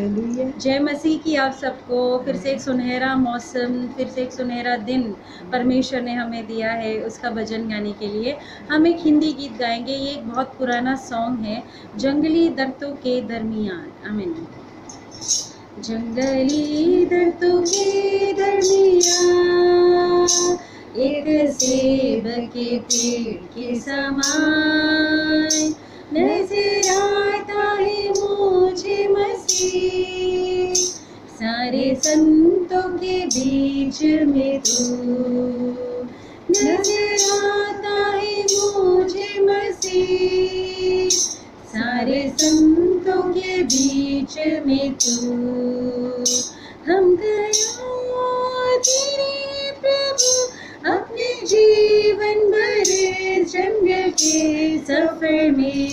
Hallelujah. जय मसीह की आप सबको। फिर से एक सुनहरा मौसम, फिर से एक सुनहरा दिन परमेश्वर ने हमें दिया है उसका भजन गाने के लिए। हम एक हिंदी गीत गाएंगे। ये एक बहुत पुराना सॉन्ग है, जंगली दरख्तों के दरमियान। आमीन। जंगली दरख्तों के दरमियान एक सेब के पेड़ के समान नजर आता है मुझे मसीह। सारे संतों के बीच में तू नजर आता है मुझे मसीह। सारे संतों के बीच में तू। हम गया तेरे प्रभु अपने जीवन भर जंगल के सफर में।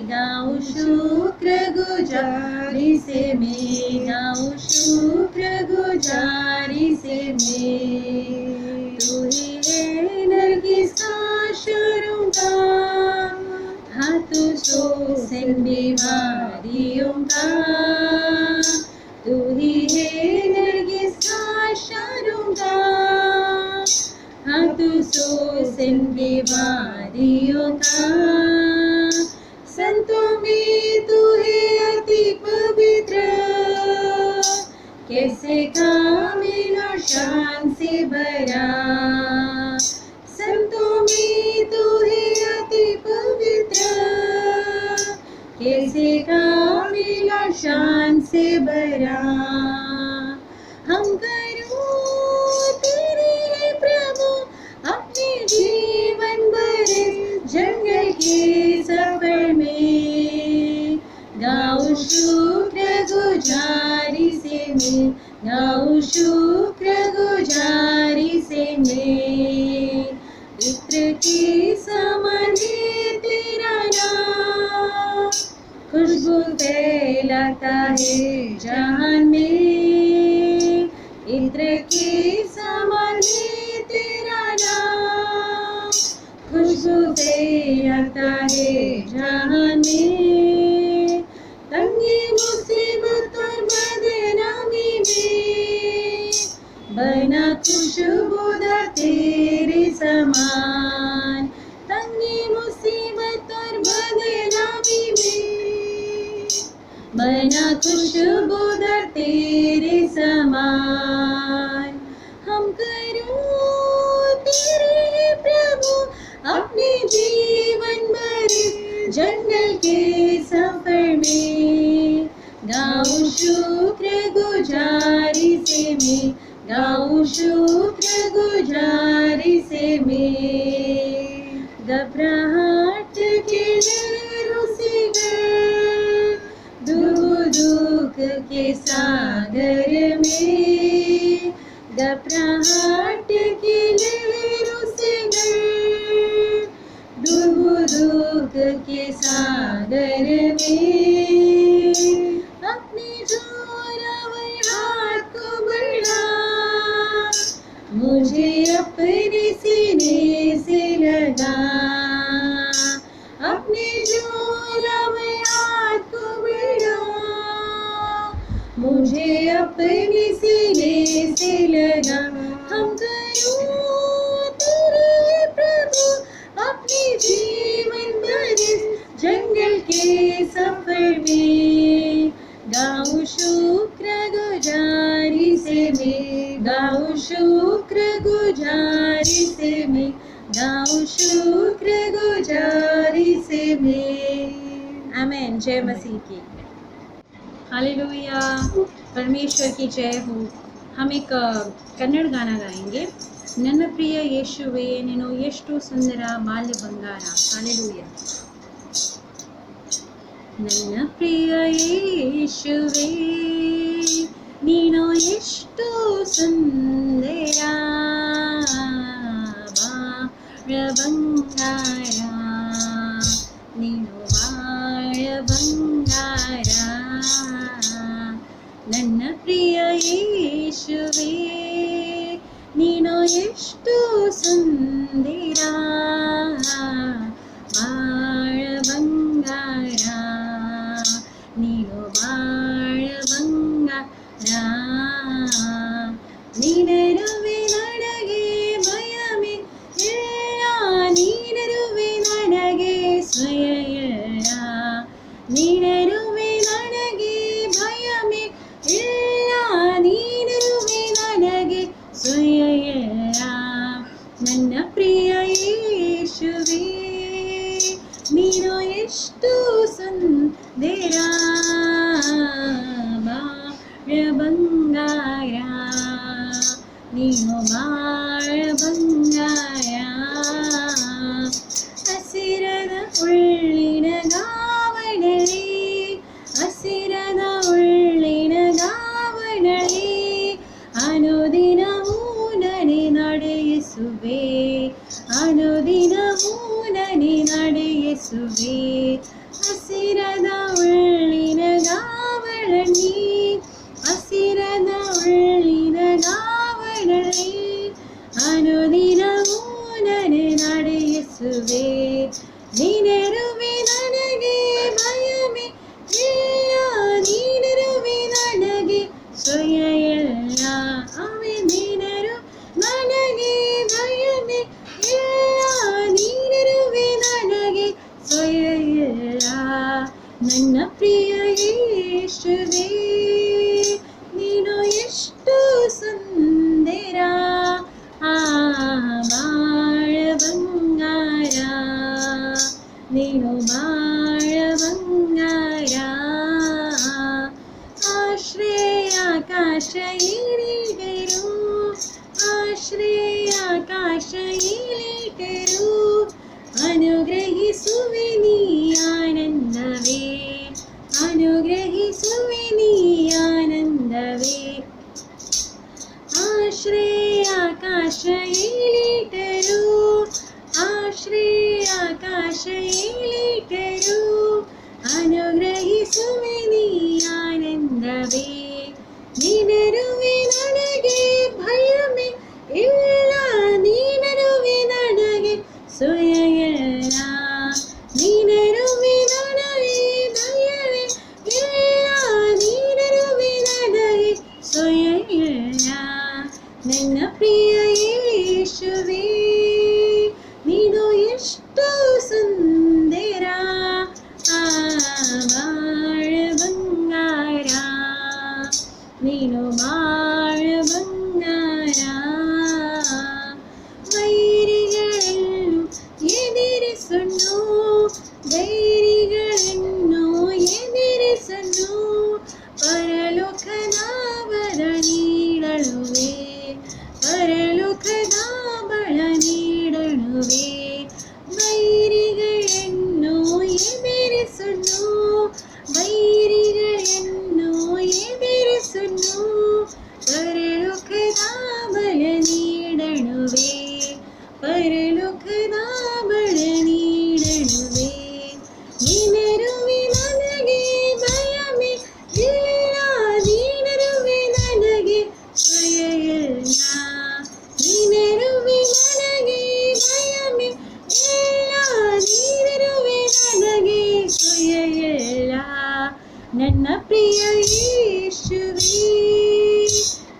गाऊं शुक्र गुजारी से मैं, गाऊं शुक्र गुजारी से मैं। तू ही है नरगिस का शरों का, हाथों से बीमारियों का। तू ही है नरगिस का शरों का, हाथों से बीमारियों का। संतों में तू है अति पवित्र, कैसे कामिल और शान से भरा। संतों में तू है अति पवित्र, कैसे कामिल और शान से भरा। हम करूं तेरे प्रभु अपने जीवन भर जंगल के सफर में। गाऊं शुक्र गुजारी से मैं, गाऊं शुक्र गुजारी से मैं। इत्र के समान है तेरा नाम, खुशबू फैलाता है जहान में। इत्र के समान है तेरा नाम, खुशबू फैलाता है जहान में। तंगी मुसीबत और बदनामी में बना खुशबूदार तेरे समान। तंगी मुसीबत और बदनामी में बना खुशबूदार तेरे समान। हम करूं तेरे प्रभु अपने जीवन भर जंगल के सफर में। गाऊं शुक्र गुजारी से मैं, गाऊं शुक्र गुजारी से मैं। घबराहट के लहरों से गर, दुख के सागर में। घबराहट के लहरों से गर, दुख के सागर में। अपने जोरावर हाथ को बढ़ा, मुझे अपने सीने से लगा। अपने जोरावर हाथ को बढ़ा, मुझे अपने सीने से लगा। हम करूं तेरे प्रभु अपने जीवन भर जंगल के सफर में। गाऊं शुक्र गुजारी से मैं, गाऊं शुक्र गुजारी से मैं, गाऊं शुक्र गुजारी से मैं। आमीन। जय मसीह की। हालेलुया। परमेश्वर की जय हो। हम एक कन्नड़ गाना गाएंगे। नन्न प्रिय यीशुवे ನೀನು ಎಷ್ಟು ಸುಂದರ ಬಾಲ್ಯ ಬಂಗಾರ। हालेलुया। ನನ್ನ ಪ್ರಿಯ ಯೇಸುವೇ ನೀನು ಎಷ್ಟು ಸುಂದರ ಬಾಳ ಬಂಗಾರ, ನೀನು ಬಾಳ ಬಂಗಾರ। ನನ್ನ ಪ್ರಿಯ ಯೇಸುವೇ ನೀನು ಎಷ್ಟು ಸುಂದರ ಬಾಳ ಬಂಗಾರ, ನೀನು ಬಾಳ ಬಂಗಾರ ನೀನರುವೆ ನನಗೆ ಭಯಮೇ ಇಲ್ಲ ನೀನರುವೆ ನನಗೆ ಸ್ವಯ ಇಲ್ಲ ನೀನರುವೆ ನನಗೆ ಭಯಮೇ ಇಲ್ಲ ನೀನರುವೆ ನನಗೆ ಸ್ವಯ ಇಲ್ಲ ನನ್ನ ಪ್ರಿಯ ಯೇಸುವೇ ನೀನು ಎಷ್ಟು ಸುಂದರ ಬಾಳ ಬಂಗಾರ ನೀನು ಬಾಳ ಬಂಗಾರ ಹಸಿರದ ಉಳ್ಳಿನ ಗಾವಣಲಿ ಹಸಿರದ ಉಳ್ಳಿನ ಗಾವಣಲಿ ಅನುದಿನವೂ ನನೆ ನಡೆಯಿಸುವೆ ಅನುದಿನವೂ ನನೆ ನಡೆಯಿಸುವೆ ಹಸಿರದ ಉಳ್ಳಿನ ಗಾವಣಲಿ ಹಸಿರದ ಉಳ್ಳಿನ ಗಾವಣಲಿ ಅನುದಿನವೂ ನನೆ ನಡೆಯಿಸುವೆ ನೀನರುವೆ ನನಗೆ ಭಯಮೇ ಇಲ್ಲ ನೀನರುವೆ ನನಗೆ ಸ್ವಯ ಇಲ್ಲ ಅವೆ ನೀನರು ನನಗೆ ಭಯಮೇ ಇಲ್ಲ ನೀನರುವೆ ನನಗೆ ಸ್ವಯ ಇಲ್ಲ ನನ್ನ ಪ್ರಿಯ ಯೇಸುವೇ ನೀನು ಎಷ್ಟು ಸುಂದರ ಬಾಳ ಬಂಗಾರ ನೀನು ಬಾಳ ಬಂಗಾರ ಆಶ್ರಯ ಆಕಾಶ ಇಳಿಗರು ಆಶ್ರಯ ಆಕಾಶ ಇಳಿಗರು ಅನುಗ್ರಹಿಸುವೆ ನೀ ಆನಂದವೇ ಅನುಗ್ರಹಿಸುವೆ ನೀ ಆನಂದವೇ ಆಶ್ರಯ ಆಕಾಶ ಇಳಿಗರು ಆಶ್ರಯ ಆಕಾಶ ಇಳಿಗರು ಅನುಗ್ರಹಿಸುವೆ ನೀ ಆನಂದವೇ ನೀನರುವೆ ನನಗೆ ಭಯಮೇ ಇಲ್ಲ ನೀನರುವೆ ನನಗೆ ಸ್ವಯ ಇಲ್ಲ ನೀನರುವೆ ನನಗೆ ಭಯವೇ ಇಲ್ಲ ನೀನರುವೆ ನನಗೆ ಸ್ವಯ ಇಲ್ಲ ನನ್ನ ಪ್ರಿಯ ಯೇಸುವೇ ನೀನು ಎಷ್ಟು ಸುಂದರ ಬಾಳ ಬಂಗಾರ ನೀನು ಬಾಳ ಬಂಗಾರ ವೈರಿಗಳನ್ನು ಎದುರಿಸನ್ನು ಧೈರ್ಯಗಳನ್ನು ಎದುರಿಸನ್ನು ಪರಲೋಕದ ಬಲ ನೀಡಳುವೆ ಪರಲೋಕದ ಬಲ ನೀಡಳುವೆ ವೈರಿಗಳನ್ನು ಎದುರಿಸನ್ನು ವೈರಿಗಳನ್ನು ಎದುರಿಸನ್ನು ಪರಲೋಕದ ಬಲ ನೀಡಳುವೆ ಪರಲೋಕದ ಬಲ ನೀಡಳುವೆ ನೀನರುವೆ ನನಗೆ ಭಯಮೇ ಇಲ್ಲ ನೀನರುವೆ ನನಗೆ ಸ್ವಯ ಇಲ್ಲ ನೀನರುವೆ ನನಗೆ ಭಯಮೇ ಇಲ್ಲ ನೀನರುವೆ ನನಗೆ ಸ್ವಯ ಇಲ್ಲ ನನ್ನ ಪ್ರಿಯ ಯೇಸುವೇ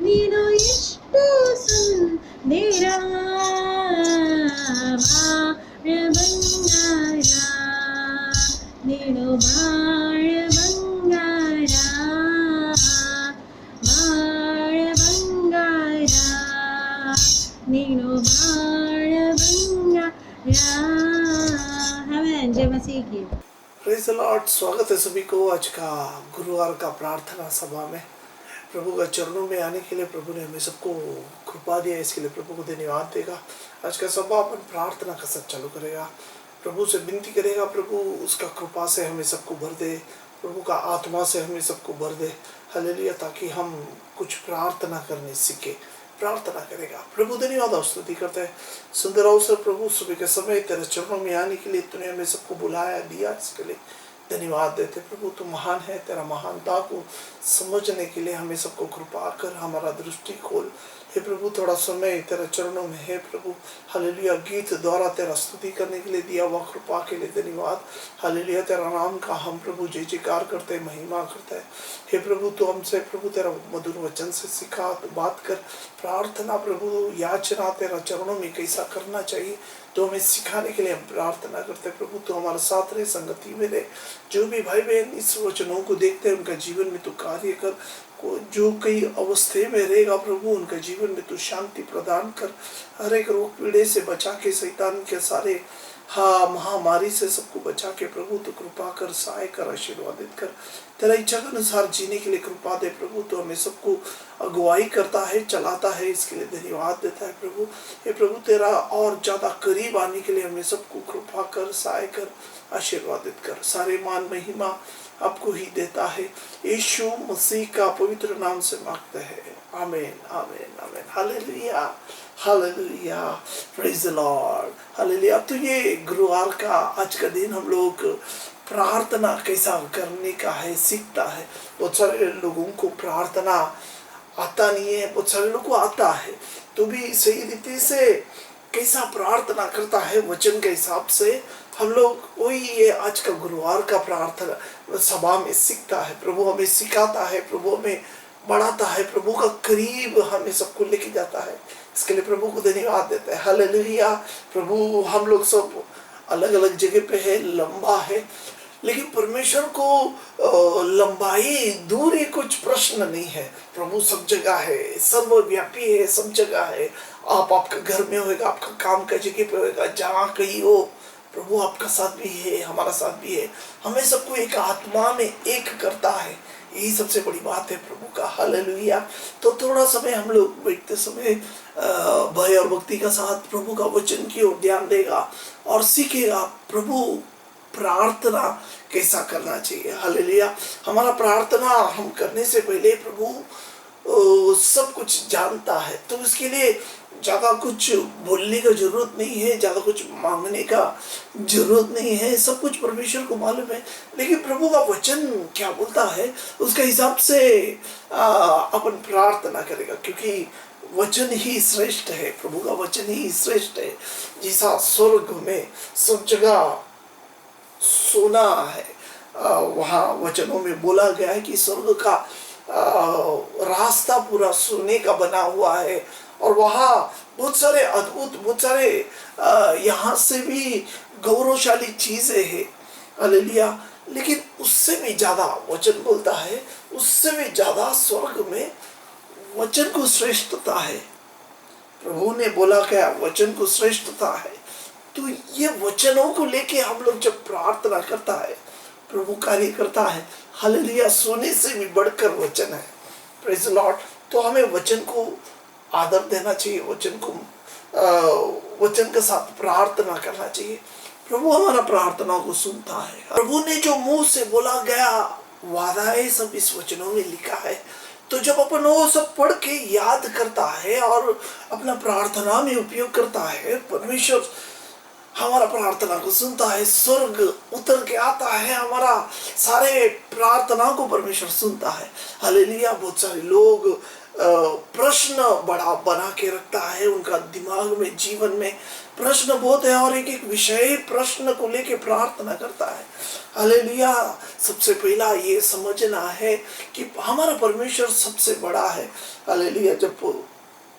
ನೀನು ಎಷ್ಟು ಸುಂದರ ಬಾಳ ಬಂಗಾರ ನೀನು ಬಾಳ ಬಂಗಾರ ಬಾಳ ಬಂಗಾರ ನೀನು ಬಾಳ ಬಂಗಾರ हमें जय मसीह की प्रेज़ द लॉर्ड। स्वागत है सभी को आज का गुरुवार का प्रार्थना सभा में। प्रभु का चरणों में आने के लिए प्रभु ने हमें सबको कृपा दिया, इसके लिए प्रभु को धन्यवाद देगा। आज का सभा अपन प्रार्थना का सब चालू करेगा, प्रभु से विनती करेगा, प्रभु उसका कृपा से हमें सबको भर दे, प्रभु का आत्मा से हमें सबको भर दे। हालेलुया, ताकि हम कुछ प्रार्थना करने सीखे। प्रार्थना करेगा। प्रभु धन्यवाद और स्तुति करते हैं। सुंदर अवसर प्रभु सुबह के समय तेरे चरणों में आने के लिए तूने हमें सबको बुलाया दिया, इसके लिए धन्यवाद देते। प्रभु तू महान है, तेरा महानता को समझने के लिए हमें सबको कृपा कर, हमारा दृष्टि खोल। हे प्रभु थोड़ा समय तेरा चरणों में है प्रभु। हालेलुया, गीत द्वारा तेरा स्तुति करने के लिए दिया हुआ कृपा के लिए धन्यवाद। हालेलुया, तेरा नाम का हम प्रभु जय जयकार करते हैं, महिमा करते हैं। हे प्रभु तो हमसे प्रभु तेरा मधुर वचन से सिखा, तो बात कर, प्रार्थना प्रभु याचना तेरा चरणों में कैसा करना चाहिए तो हमें सिखाने के लिए हम प्रार्थना करते हैं प्रभु। तो हमारे साथ रहे, संगति में रहे। जो भी भाई बहन इस वचनों को देखते हैं उनका जीवन में तू कार्य कर। जो कई अवस्थे में रहेगा प्रभु उनका जीवन में तू शांति प्रदान कर। हर एक रोग पीड़े से बचा के, शैतान के सारे महामारी से सबको बचा के प्रभु तो कृपा कर, सहाय कर, आशीर्वादित कर। तेरा इच्छा के अनुसार जीने के लिए कृपा दे प्रभु। तो हमें सबको अगुवाई करता है, चलाता है, इसके लिए धन्यवाद देता है प्रभु। हे प्रभु तेरा और ज्यादा करीब आने के लिए हमें सबको कृपा कर, सहाय कर, आशीर्वादित कर। सारे मान महिमा आपको ही देता है, यीशु मसीह का पवित्र नाम से मांगते हैं। आमीन, आमीन, आमीन। Hallelujah, hallelujah, praise the Lord, hallelujah. तो ये गुरुवार का आज का दिन हम लोग प्रार्थना कैसा करने का है, सीखता है। बहुत सारे लोगों को प्रार्थना आता नहीं है, बहुत सारे लोगों को आता है। तो भी सही रीति से कैसा प्रार्थना करता है वचन के हिसाब से हम लोग वही ये आज का गुरुवार का प्रार्थना सभा में सीखता है। प्रभु हमें सिखाता है, प्रभु हमें बढ़ाता है, प्रभु का करीब हमें सबको लेके जाता है। इसके लिए प्रभु को धन्यवाद देते हैं। हालेलुया। प्रभु हम लोग सब अलग अलग जगह पे है, लंबा है, लेकिन परमेश्वर को लंबाई दूरी कुछ प्रश्न नहीं है। प्रभु सब जगह है, सर्वव्यापी है, सब जगह है। आप आपका घर में होएगा, आपका काम का जगह पे होएगा, जहाँ कहीं हो प्रभु आपका साथ भी है, हमारा साथ भी है। हमें सबको एक आत्मा में एक करता है, यही सबसे बड़ी बात है प्रभु का। हालेलुया। तो थोड़ा समय हम लोग बैठते समय भय और भक्ति का साथ प्रभु का वचन की ओर ध्यान देगा और सीखेगा प्रभु प्रार्थना कैसा करना चाहिए। हालेलुया। हमारा प्रार्थना हम करने से पहले प्रभु सब कुछ जानता है, तो उसके लिए ज़्यादा कुछ बोलने का जरूरत नहीं है, ज़्यादा कुछ मांगने का जरूरत नहीं है। सब कुछ परमेश्वर को मालूम है, लेकिन प्रभु का वचन क्या बोलता है उसके हिसाब से अपन प्रार्थना करेगा, क्योंकि वचन ही श्रेष्ठ है। प्रभु का वचन ही श्रेष्ठ है। जैसा स्वर्ग में सब जगह सोना है, वहाँ वचनों में बोला गया है कि स्वर्ग का रास्ता पूरा सोने का बना हुआ है, और वहाँ बहुत सारे अद्भुत, बहुत सारे यहाँ से भी गौरवशाली चीजें हैं। हालेलुया। लेकिन उससे भी ज्यादा वचन बोलता है, उससे भी ज्यादा स्वर्ग में वचन को श्रेष्ठता है। प्रभु ने बोला क्या, वचन को श्रेष्ठता है। तो ये वचनों को लेके हम लोग जब प्रार्थना करता है प्रभु कार्य करता है। हालेलुया। सोने से भी बढ़कर वचन है। Praise the Lord. तो हमें वचन को आदर देना चाहिए, वचन के साथ प्रार्थना करना चाहिए। प्रभु हमारा प्रार्थना को सुनता है। प्रभु ने जो मुंह से बोला गया वादाएं सब इस वचनों में लिखा है। तो जब अपन वो सब पढ़ के याद करता है और अपना प्रार्थना में उपयोग करता है, परमेश्वर हमारा प्रार्थना को सुनता है, स्वर्ग उतर के आता है, हमारा सारे प्रार्थना को परमेश्वर सुनता है। हालेलुया। बहुत सारे लोग प्रश्न बड़ा बना के रखता है, उनका दिमाग में, जीवन में प्रश्न बहुत है, और एक एक विषय प्रश्न को लेके प्रार्थना करता है। हालेलुया। सबसे पहला ये समझना है कि हमारा परमेश्वर सबसे बड़ा है। हालेलुया। जब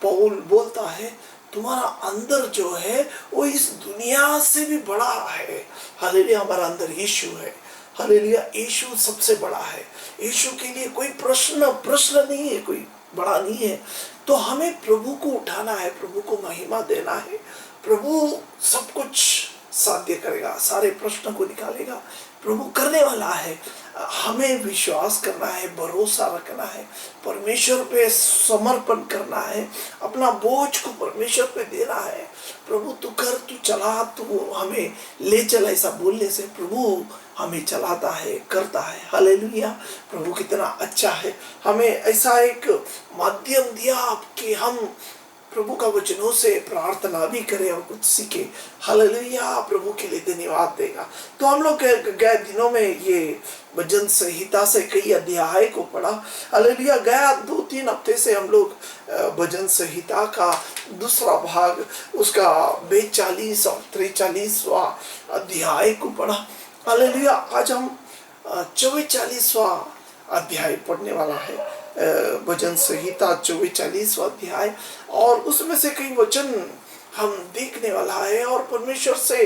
पौल बोलता है तुम्हारा अंदर जो है वो इस दुनिया से भी बड़ा है। हालेलुया। हमारा अंदर यीशु है। हालेलुया। यीशु सबसे बड़ा है। यीशु के लिए कोई प्रश्न नहीं है, कोई बड़ा नहीं है। तो हमें प्रभु को उठाना है, प्रभु को महिमा देना है। प्रभु सब कुछ साध्य करेगा, सारे प्रश्न को निकालेगा। प्रभु करने वाला है। हमें विश्वास करना है, भरोसा रखना है, परमेश्वर पे समर्पण करना है, अपना बोझ को परमेश्वर पे देना है। प्रभु तू कर, तू चला, तू हमें ले चला, ऐसा बोलने से प्रभु हमें चलाता है, करता है। हालेलुया। प्रभु कितना अच्छा है, हमें ऐसा एक माध्यम दिया कि हम प्रभु का वचनों से प्रार्थना भी करें और कुछ सीखे। हालेलुया, प्रभु के लिए धन्यवाद देगा। तो हम लोग गए दिनों में ये भजन संहिता से कई अध्याय को पढ़ा। हालेलुया, गया 2-3 हफ्ते से हम लोग भजन संहिता का दूसरा भाग, उसका 42 और 43वां अध्याय को पढ़ा। हालेलुया, आज हम 44वां अध्याय पढ़ने वाला है। भजन संहिता 44वां अध्याय, और उसमें से कई वचन हम देखने वाला है और परमेश्वर से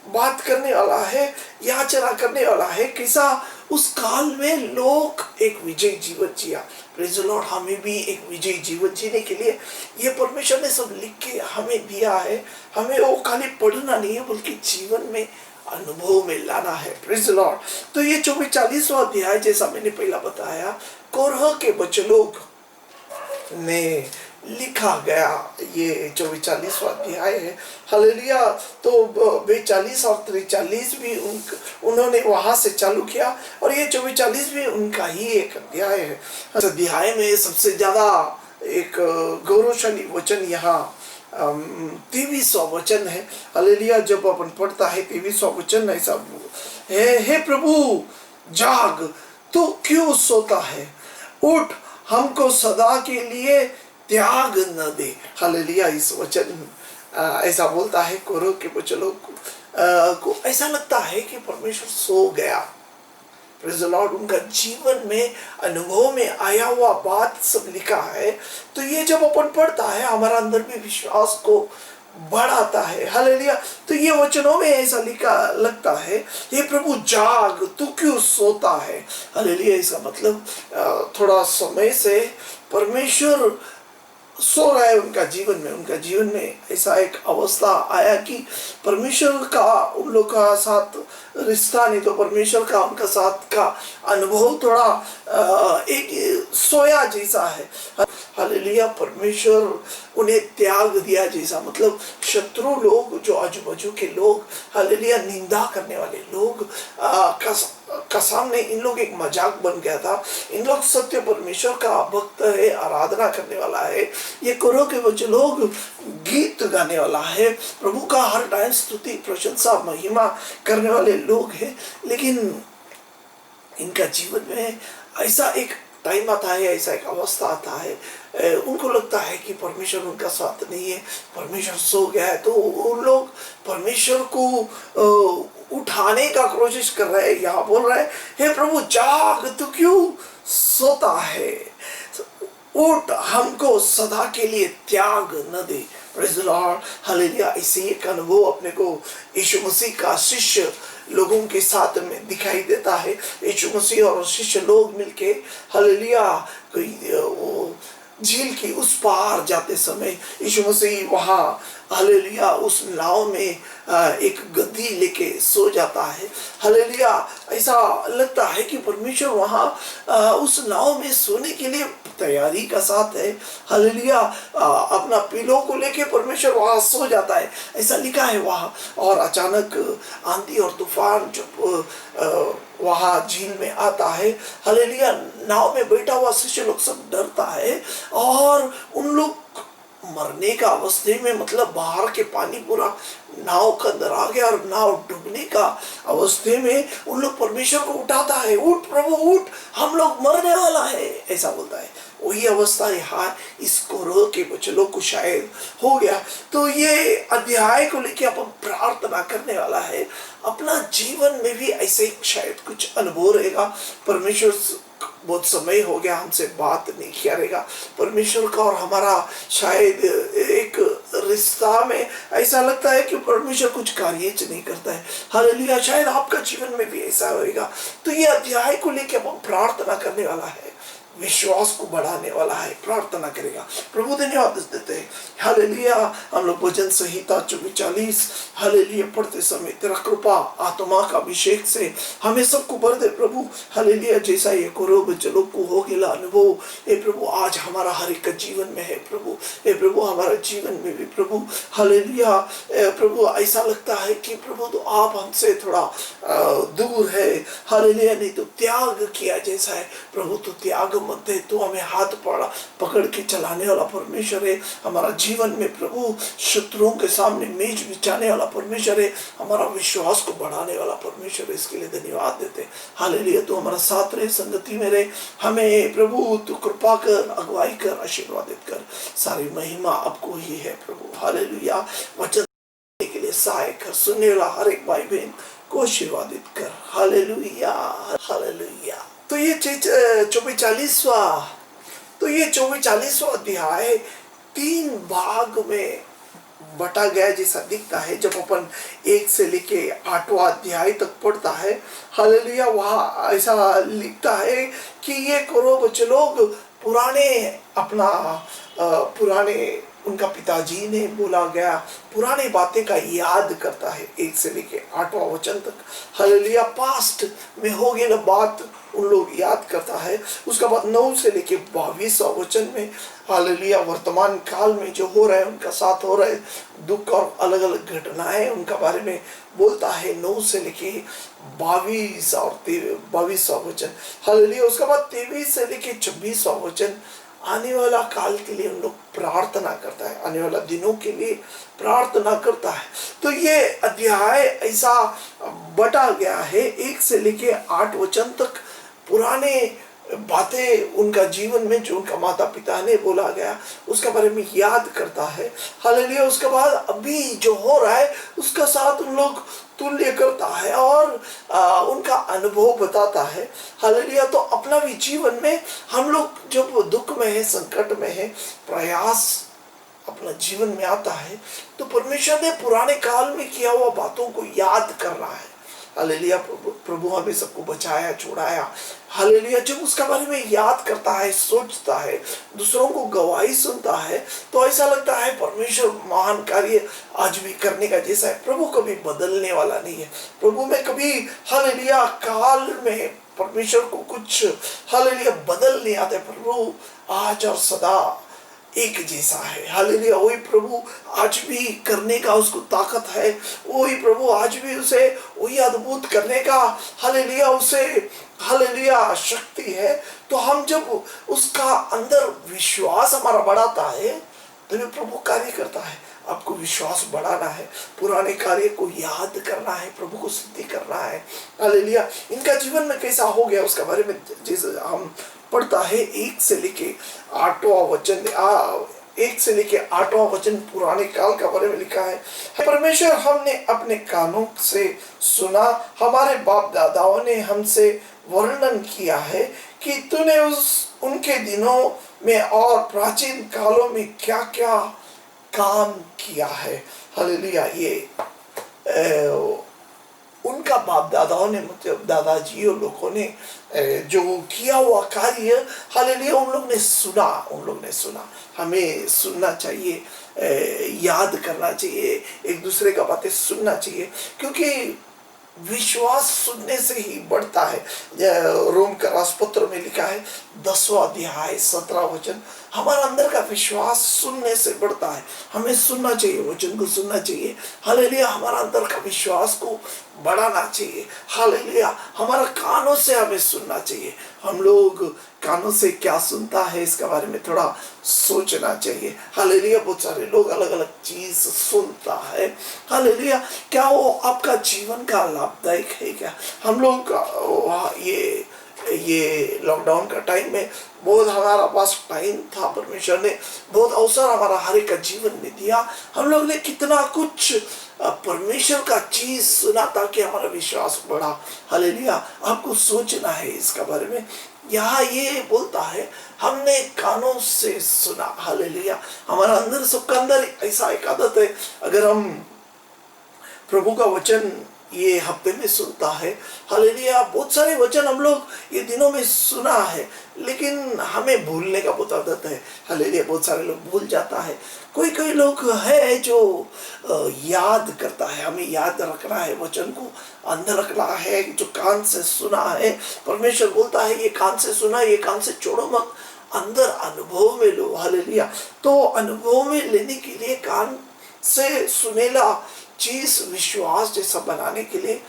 बात करने वाला है, याचना करने वाला है कैसा उस काल में लोग एक विजयी जीवन जिया। प्रेज़ द लॉर्ड, हमें भी एक विजयी जीवन जीने के लिए ये परमेश्वर ने सब लिख के हमें दिया है। हमें वो खाली पढ़ना नहीं है बल्कि जीवन में अनुभव में लाना है। Praise the Lord. तो ये 44वां अध्याय, जैसा मैंने पहला बताया, कोरह के बचलों ने लिखा गया ये 44वां अध्याय है। हालेलुया। तो 42 और 43 भी उन्होंने वहां से चालू किया, और ये 44 भी उनका ही एक अध्याय है। इस अध्याय में सबसे ज्यादा एक गौरवशाली वचन यहाँ 23वां वचन है। हालेलुया। जब अपन पढ़ता है 23वां वचन ऐसा है, हे प्रभु जाग, तू क्यों सोता है, उठ, हमको सदा के लिए त्याग न दे। हालेलुया। इस वचन ऐसा बोलता है कोरह के बचलों को ऐसा लगता है कि परमेश्वर सो गया। Praise the Lord. उनका जीवन में अनुभव में आया हुआ बात सब लिखा है। तो ये जब अपन पढ़ता है हमारा अंदर भी विश्वास को बढ़ाता है। हालेलुया। तो ये वचनों में ऐसा लिखा लगता है, ये प्रभु जाग, तू क्यों सोता है। हालेलुया। इसका मतलब थोड़ा समय से परमेश्वर सो रहा है उनका जीवन में ऐसा एक अवस्था आया कि परमेश्वर का उन लोग का साथ रिश्ता नहीं, तो परमेश्वर का उनका साथ का अनुभव थोड़ा एक सोया जैसा है। हालेलुया। परमेश्वर उन्हें त्याग दिया जैसा, मतलब शत्रु लोग, जो आजू बाजू के लोग, हालेलुया, निंदा करने वाले लोग का सामने इन लोग एक मजाक बन गया था। इन लोग सत्य परमेश्वर का भक्त है, आराधना करने वाला है। ये कोरह के बच्चे लोग गीत गाने वाला है, प्रभु का हर टाइम स्तुति प्रशंसा महिमा करने वाले लोग हैं। लेकिन इनका जीवन में ऐसा एक टाइम आता है, ऐसा एक अवस्था आता है, उनको लगता है कि परमेश्वर उनका साथ नहीं है, परमेश्वर सो गया है। तो उन लोग परमेश्वर को उठाने का कोशिश कर रहे हैं। यहाँ बोल रहे हैं, हे प्रभु जाग, तू क्यों सोता है, उठ, हमको सदा के लिए त्याग न दे। Praise the Lord. हालेलुया। इसी एक अनुभव अपने को यीशु मसीह का शिष्य लोगों के साथ में दिखाई देता है। यीशु मसीह और शिष्य लोग मिलके, हालेलुया, झील की उस पार जाते समय यीशु मसीह वहाँ, हालेलुया, उस नाव में एक गद्दी लेके सो जाता है। हालेलुया। ऐसा लगता है कि परमेश्वर वहाँ उस नाव में सोने के लिए तैयारी का साथ है। हालेलुया। अपना पिलो को लेके परमेश्वर वहाँ सो जाता है, ऐसा लिखा है वहाँ। और अचानक आंधी और तूफान जब वहाँ झील में आता है, हालेलुया, नाव में बैठा हुआ शिष्य लोग सब डरता है, और उन लोग मरने का अवस्थे में, मतलब बाहर के पानी पूरा नाव के अंदर आ गया और नाव डूबने का अवस्थे में उन लोग परमेश्वर को उठाता है, उठ प्रभु उठ, हम लोग मरने वाला है, ऐसा बोलता है। वही अवस्था यहाँ इस कोरह के बचलों को शायद हो गया। तो ये अध्याय को लेकर अपन प्रार्थना करने वाला है। अपना जीवन में भी ऐसे ही शायद कुछ अनुभव रहेगा। परमेश्वर बहुत समय हो गया हमसे बात नहीं किया रहेगा। परमेश्वर का और हमारा शायद एक रिश्ता में ऐसा लगता है कि परमेश्वर कुछ कार्य नहीं करता है। हालेलुया। शायद आपका जीवन में भी ऐसा होगा। तो ये अध्याय को लेकर अपन प्रार्थना करने वाला है, विश्वास को बढ़ाने वाला है, प्रार्थना करेगा। प्रभु धन्यवाद देते हैं। हालेलुया। हम लोग भजन संहिता 44 हालेलुया पढ़ते समय तेरा कृपा आत्मा का अभिषेक से हमें सबको भर दे प्रभु। हालेलुया। जैसा ये कोरह बचलों को हो गया अनुभव, हे प्रभु आज हमारा हर एक का जीवन में है प्रभु। हे प्रभु हमारा जीवन में भी प्रभु, हालेलुया, प्रभु ऐसा लगता है कि प्रभु तो आप हमसे थोड़ा दूर है। हालेलुया। नहीं तो त्याग किया जैसा है प्रभु, तो त्याग मत दे। तू हमें हाथ पकड़ के चलाने वाला परमेश्वर है। हमारा जीवन में प्रभु शत्रुओं के सामने मेज बिछाने वाला परमेश्वर है। हमारा विश्वास को बढ़ाने वाला परमेश्वर है। इसके लिए धन्यवाद देते। हालेलुया। तू हमारा साथ रहे, संगति में रहे। हमें प्रभु तू कृपा कर, अगुवाई कर, आशीर्वादित कर। सारी महिमा आपको ही है प्रभु। हालेलुया। वचन के लिए सहायक कर, सुनने वाला हर एक भाई बहन को आशीर्वादित कर। Hallelujah, hallelujah. तो ये 44वां अध्याय 3 भाग में बटा गया जैसा दिखता है। जब अपन 1 से लेके 8वां अध्याय तक पढ़ता है, हालेलुया, वहाँ ऐसा लिखता है कि ये करो बच्चे लोग, पुराने उनका पिताजी ने बोला गया पुरानी बातें का याद करता है। 1 से लेके 8वां वचन तक, हालेलुया, पास्ट में हो गई ना बात उन लोग याद करता है। उसके बाद 9 से लेके 22वां वचन में, हालेलुया, वर्तमान काल में जो हो रहा है, उनका साथ हो रहा है दुख और अलग अलग घटनाएं, उनका बारे में बोलता है। 9 से लेके 22 और 22वां वचन, हालेलुया। उसके बाद 23 से लेके 26वां वचन आने वाला काल के लिए उन लोग प्रार्थना करता है, आने वाला दिनों के लिए प्रार्थना करता है। तो ये अध्याय ऐसा बटा गया है 1 से लेके 8 वचन तक पुराने बातें उनका जीवन में जो उनका माता पिता ने बोला गया उसके बारे में याद करता है। हालेलुया। उसके बाद अभी जो हो रहा है उसका साथ उन लोग तुल्य करता है और उनका अनुभव बताता है। हालेलुया। तो अपना भी जीवन में हम लोग जब दुख में है, संकट में है, प्रयास अपना जीवन में आता है, तो परमेश्वर ने पुराने काल में किया हुआ बातों को याद कर रहा है। हालेलुया। प्रभु हमें सबको बचाया, छुड़ाया। हालेलुया। जब उसका बारे में याद करता है, सोचता है, दूसरों को गवाही सुनता है, तो ऐसा लगता है परमेश्वर महान कार्य आज भी करने का जैसा है। प्रभु कभी बदलने वाला नहीं है। प्रभु में कभी, हालेलुया, काल में परमेश्वर को कुछ, हालेलुया, बदल नहीं आता। प्रभु आज और सदा एक जैसा है। हालेलुया। वही प्रभु आज भी करने का उसको ताकत है। वही प्रभु आज भी उसे वही अद्भुत करने का, हालेलुया, उसे, हालेलुया, शक्ति है। तो हम जब उसका अंदर विश्वास हमारा बढ़ाता है तभी प्रभु कार्य करता है। आपको विश्वास बढ़ाना है, पुराने कार्य को याद करना है, प्रभु को सिद्धि करना है। हालेलुया। इनका जीवन में कैसा हो गया उसके बारे में जैसे हम पढ़ता है 1 से लेके 8वां वचन, 1 से लेके 8वां वचन पुराने काल का बारे में लिखा है। परमेश्वर, हमने अपने कानों से सुना, हमारे बाप दादाओं ने हमसे वर्णन किया है कि तूने उनके दिनों में और प्राचीन कालों में क्या क्या काम किया है। हालेलुया। ये उनका बाप दादाओं ने, मतलब दादाजी और लोगों ने जो किया हुआ कार्य, हालेलुया, उन लोग ने सुना। हमें सुनना चाहिए, याद करना चाहिए, एक दूसरे का बातें सुनना चाहिए, क्योंकि विश्वास सुनने से ही बढ़ता है। रोम का राजपत्र में लिखा है 10वां अध्याय 17वां वचन, हमारा अंदर का विश्वास सुनने से बढ़ता है। हमें सुनना चाहिए, वचन को सुनना चाहिए। हालेलुया। हमारा अंदर का विश्वास को बढ़ाना चाहिए। हालेलुया। हमारा कानों से हमें सुनना चाहिए। हम लोग कानों से क्या सुनता है इसके बारे में थोड़ा सोचना चाहिए। हालेलुया। बहुत सारे लोग अलग अलग चीज सुनता है। हालेलुया। क्या वो आपका जीवन का लाभदायक है क्या? हम लोग ये लॉकडाउन का टाइम में बहुत हमारा पास टाइम था, परमेश्वर ने बहुत अवसर हमारा हर एक का जीवन में दिया। हम लोग ने कितना कुछ परमेश्वर का चीज सुना ताकि हमारा विश्वास बढ़ा। हालेलुया। आपको सोचना है इसका बारे में। यहाँ ये बोलता है हमने कानों से सुना। हालेलुया। हमारा अंदर, सबका अंदर ऐसा एक आदत है, अगर हम प्रभु का वचन ये हफ्ते में सुनता है, हालेलुया, बहुत सारे वचन हम लोग ये दिनों में सुना है, लेकिन हमें भूलने का बहुत आदत है। हालेलुया। बहुत सारे लोग भूल जाता है। कोई लोग है जो याद करता है। हमें याद रखना है, वचन को अंदर रखना है। जो कान से सुना है, परमेश्वर बोलता है ये कान से सुना, ये कान से छोड़ो मत, अंदर अनुभव में लो। हालेलुया। तो अनुभव में लेने के लिए कान से सुनेला चीज विश्वास जैसा बनाने के लिए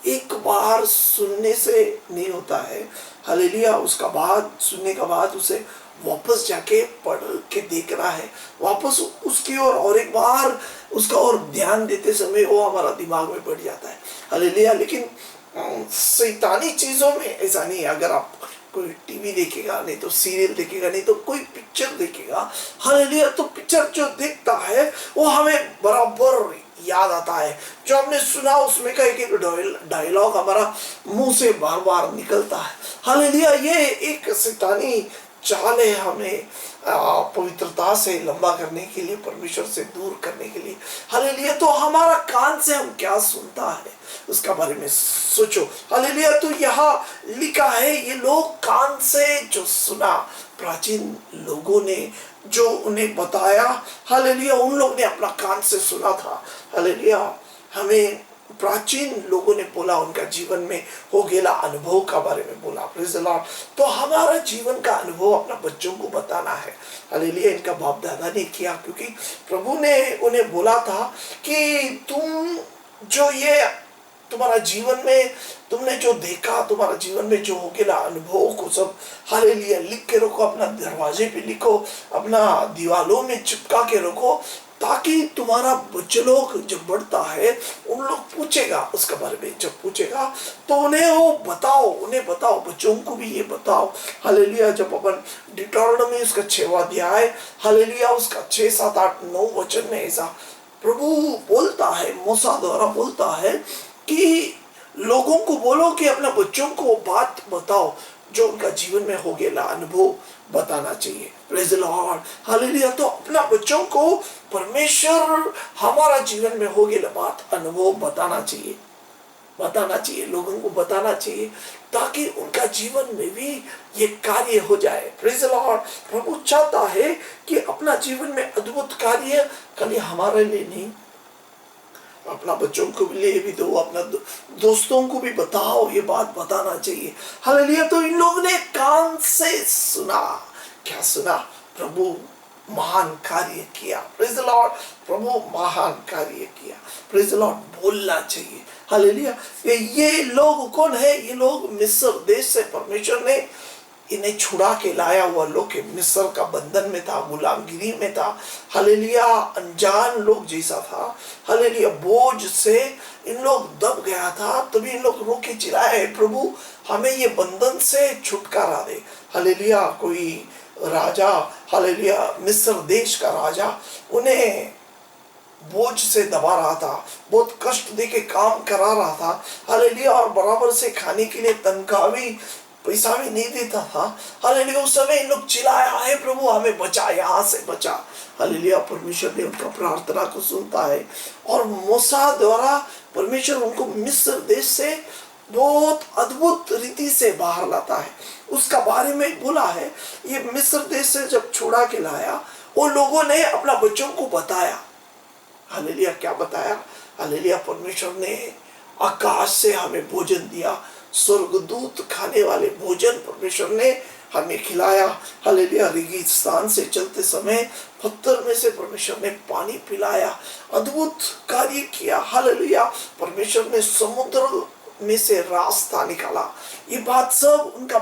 एक बार सुनने से नहीं होता है। हालेलुया। उसका बाद सुनने का बाद उसे वापस जाके पढ़ के देखना है, वापस उसकी ओर और एक बार उसका और ध्यान देते समय वो हमारा दिमाग में बढ़ जाता है। हालेलुया। लेकिन शैतानी चीजों में ऐसा नहीं है। अगर आप कोई टीवी देखेगा, नहीं तो सीरियल देखेगा, नहीं तो कोई पिक्चर देखेगा, हालेलुया, तो पिक्चर जो देखता है वो हमें बराबर याद आता है। जो हमने सुना उसमें का एक डायलॉग हमारा मुंह से बार बार निकलता है। हालेलुया। ये एक शैतानी चाल है हमें पवित्रता से लंबा करने के लिए, परमेश्वर से दूर करने के लिए। हालेलुया। तो हमारा कान से हम क्या सुनता है उसका बारे में सोचो। हालेलुया। तो यहाँ लिखा है ये लोग कान से जो सुना, प्राचीन लोगों ने जो उन्हें बताया, हालेलुया, उन लोग ने अपना कान से सुना था। हालेलुया। हमें प्राचीन लोगों ने बोला, उनका जीवन में हो गेला अनुभव का बारे में बोला। Praise the Lord. तो हमारा जीवन का अनुभव अपना बच्चों को बताना है। हालेलुया। इनका बाप दादा ने किया, क्योंकि प्रभु ने उन्हें बोला था कि तुम जो ये तुम्हारा जीवन में तुमने जो देखा, तुम्हारा जीवन में जो हो गेला अनुभव को सब हालेलुया लिख के रखो, अपना दरवाजे पे लिखो, अपना दीवालों में चिपका के रखो, ताकि तुम्हारा बच्चे लोग जब बढ़ता है उन लोग पूछेगा उसके बारे में। जब पूछेगा तो उन्हें वो बताओ, उन्हें बताओ, बच्चों को भी ये बताओ। हालेलुया। जब अपन डिटोरनॉमी उसका 6वां अध्याय, हालेलुया, उसका 6, 7, 8, 9 वचन में ऐसा प्रभु बोलता है, मूसा द्वारा बोलता है कि लोगों को बोलो कि अपने बच्चों को बात बताओ जो उनका जीवन में हो गया अनुभव बताना चाहिए। Praise the Lord. हालेलुया। तो अपना बच्चों को परमेश्वर हमारा जीवन में हो गया बात अनुभव बताना चाहिए, बताना चाहिए, लोगों को बताना चाहिए, ताकि उनका जीवन में भी ये कार्य हो जाए। Praise the Lord. प्रभु चाहता है कि अपना जीवन में अद्भुत कार्य खाली हमारे लिए नहीं, अपना बच्चों को भी ले भी दो, अपना दोस्तों को भी बताओ, ये बात बताना चाहिए। हालेलुया। तो इन लोगों ने कान से सुना। क्या सुना? प्रभु महान कार्य किया। Praise the Lord. प्रभु महान कार्य किया। Praise the Lord. बोलना चाहिए। हालेलुया। ये लोग कौन है? ये लोग मिस्र देश से परमेश्वर ने इन्हें छुड़ा के लाया हुआ लोग के। मिस्र का बंधन में था, गुलामगिरी में था। हालेलुया। अनजान लोग जैसा था। हालेलुया। बोझ से इन लोग दब गया था, तभी इन लोग रो के चिल्लाए, प्रभु हमें ये बंधन से छुटकारा दे। हालेलुया। कोई राजा, हालेलुया, मिस्र देश का राजा उन्हें बोझ से दबा रहा था, बहुत कष्ट देके काम करा रहा था। हालेलुया। और बराबर से खाने के लिए तनख्वाह भी, पैसा भी नहीं देता था। हालेलुया। उस समय इन लोग चिल्लाया, है प्रभु हमें बचा, यहाँ से बचा। हालेलुया। परमेश्वर ने उनका प्रार्थना को सुनता है और मूसा द्वारा परमेश्वर उनको मिस्र देश से बहुत अद्भुत रीति से बाहर लाता है। उसका बारे में बोला है, ये मिस्र देश से जब छुड़ा के लाया, वो लोगों ने अपना बच्चों को बताया। हालेलुया। क्या बताया? हालेलुया। परमेश्वर ने आकाश से हमें भोजन दिया, स्वर्गदूत खाने वाले भोजन परमेश्वर ने हमें खिलाया। हालेलुया। रेगिस्तान से चलते समय पत्थर में से परमेश्वर ने पानी पिलाया, अद्भुत कार्य किया। हालेलुया। परमेश्वर ने समुद्र में से रास्ता निकाला। ये बात सब उनका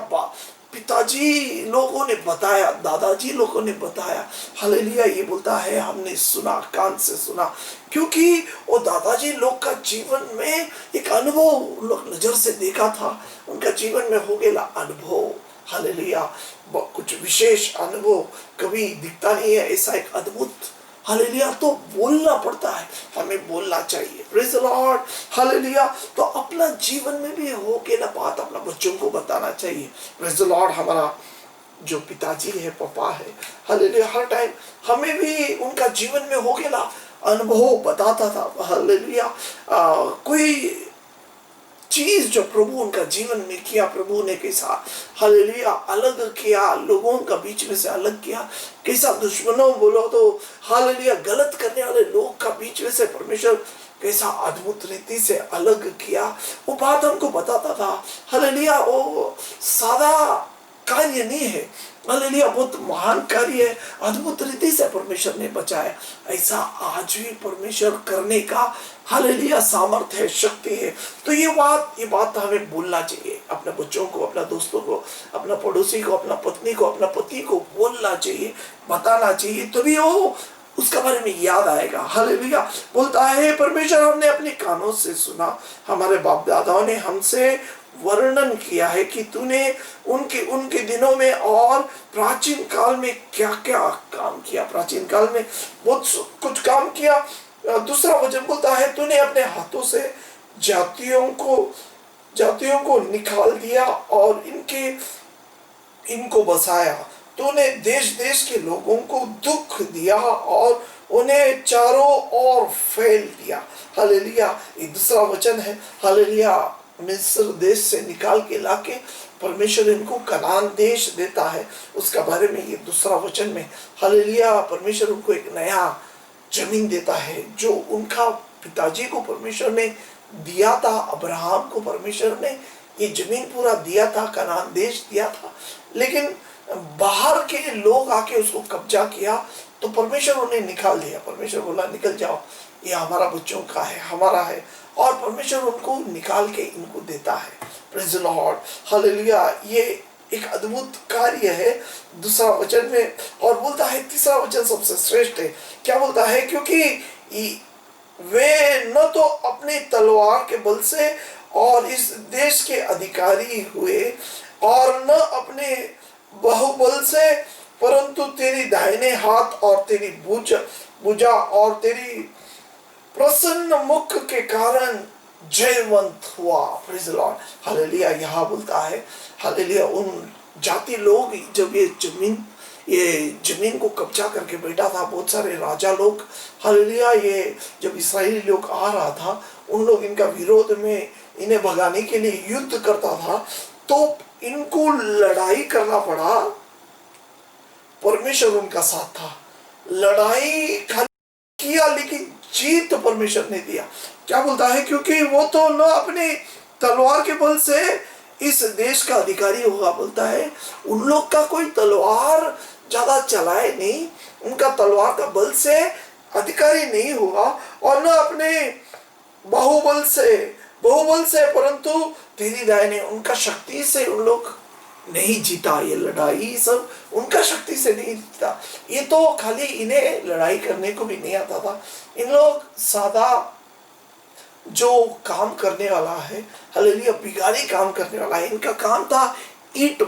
पिताजी लोगों ने बताया, दादाजी लोगों ने बताया। हालेलुया। ये बोलता है हमने सुना, कान से सुना, क्योंकि वो दादाजी लोग का जीवन में एक अनुभव लोग नजर से देखा था, उनका जीवन में हो गया अनुभव। हालेलुया। कुछ विशेष अनुभव कभी दिखता नहीं है, ऐसा एक अद्भुत। हालेलुया। तो बोलना पड़ता है, हमें बोलना चाहिए। Praise the Lord. हालेलुया। तो अपना जीवन में भी हो के ना बात अपना बच्चों को बताना चाहिए। Praise the Lord. हमारा जो पिताजी है, पापा है, हालेलुया, हर टाइम हमें भी उनका जीवन में हो गया अनुभव बताता था। हालेलुया। कोई चीज जो प्रभु उनका जीवन में किया, प्रभु ने कैसा हालेलुया अलग किया, लोगों का बीच में से अलग किया, कैसा दुश्मनों बोलो तो हालेलुया गलत करने वाले लोग का बीच में से परमेश्वर कैसा अद्भुत रीति से अलग किया, वो बात हमको बताता था। हालेलुया। वो सादा कार्य नहीं है, हालेलुया, बहुत महान कार्य है, अद्भुत रीति से परमेश्वर ने बचाया, ऐसा आज भी परमेश्वर करने का हालेलुया सामर्थ्य है, शक्ति है। तो ये बात हमें बोलना चाहिए, अपने बच्चों को, अपने दोस्तों को, अपना पड़ोसी को, अपना पत्नी को, अपना पति को बोलना चाहिए, बताना चाहिए, तभी वो उसका बारे में याद आएगा। हालेलुया। बोलता है परमेश्वर हमने अपने कानों से सुना, हमारे बाप दादाओं ने हमसे वर्णन किया है कि तूने उनके दिनों में और प्राचीन काल में क्या क्या काम किया। प्राचीन काल में बहुत कुछ काम किया। दूसरा वचन बोलता है तूने अपने हाथों से जातियों को निकाल दिया और इनको बसाया। तूने देश देश के लोगों को दुख दिया और उन्हें चारों ओर फैल दिया। हालेलुया। ये दूसरा वचन है। हालेलुया। मिस्र देश से निकाल के लाके परमेश्वर इनको कनान देश देता है, उसका बारे में ये दूसरा वचन में। हालेलुया। परमेश्वर उनको एक नया जमीन देता है जो उनका पिताजी को परमेश्वर ने दिया था। अब्राहम को परमेश्वर ने ये जमीन पूरा दिया था, कनान देश दिया था, लेकिन बाहर के लोग आके उसको कब्जा किया तो परमेश्वर उन्हें निकाल दिया। परमेश्वर बोला निकल जाओ, ये हमारा बच्चों का है, हमारा है, और परमेश्वर उनको निकाल के इनको देता है। Praise the Lord. हालेलुया। ये एक अद्भुत कार्य है दूसरा वचन में। और बोलता है तीसरा वचन सबसे श्रेष्ठ है। क्या बोलता है? क्योंकि वे न तो अपनी तलवार के बल से और इस देश के अधिकारी हुए और न अपने बाहुबल से, परंतु तेरी दाहिने हाथ और तेरी भुजा और तेरी प्रसन्न मुख के कारण जयवंत हुआ। Praise the Lord. हालेलुया। यहाँ बोलता है हालेलुया, उन जाति लोग जब ये जमीन को कब्जा करके बैठा था, बहुत सारे राजा लोग, हालेलुया, ये जब इस्राएली लोग आ रहा था, उन लोग इनका विरोध में इन्हें भगाने के लिए युद्ध करता था, तो इनको लड़ाई करना पड़ा। परमेश्वर उनका साथ था। लड़ाई किया लेकिन जीत परमेश्वर ने दिया। क्या बोलता है? क्योंकि वो तो न अपने तलवार के बल से इस देश का अधिकारी होगा। बोलता है उन लोग का कोई तलवार ज्यादा चलाए नहीं, उनका तलवार का बल से अधिकारी नहीं हुआ, और न अपने बाहुबल से, परंतु तेरी दाहिने, उनका शक्ति से उन लोग नहीं जीता। ये लड़ाई सब उनका शक्ति से नहीं जीता। ये तो खाली इन्हें लड़ाई करने को भी नहीं आता था। इन लोग सादा जो काम करने वाला है, हालेलुया, बिगाड़ी काम करने वाला है। इनका काम था ईंटा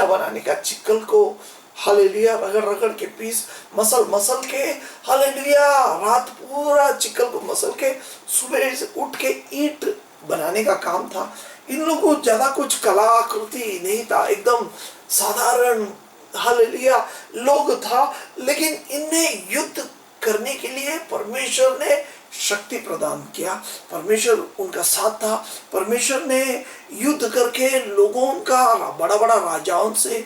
बनाने का, चिक्कल को हालेलुया रगड़ के पीस मसल के, हालेलुया, रात पूरा चिक्कल को मसल के सुबह से उठ के ईंट बनाने का काम था। इन लोगों को ज्यादा कुछ कलाकृति नहीं था, एकदम साधारण हालेलुया लोग था, लेकिन इन्हें युद्ध करने के लिए परमेश्वर ने शक्ति प्रदान किया। परमेश्वर उनका साथ था। परमेश्वर ने युद्ध करके लोगों का बड़ा राजाओं से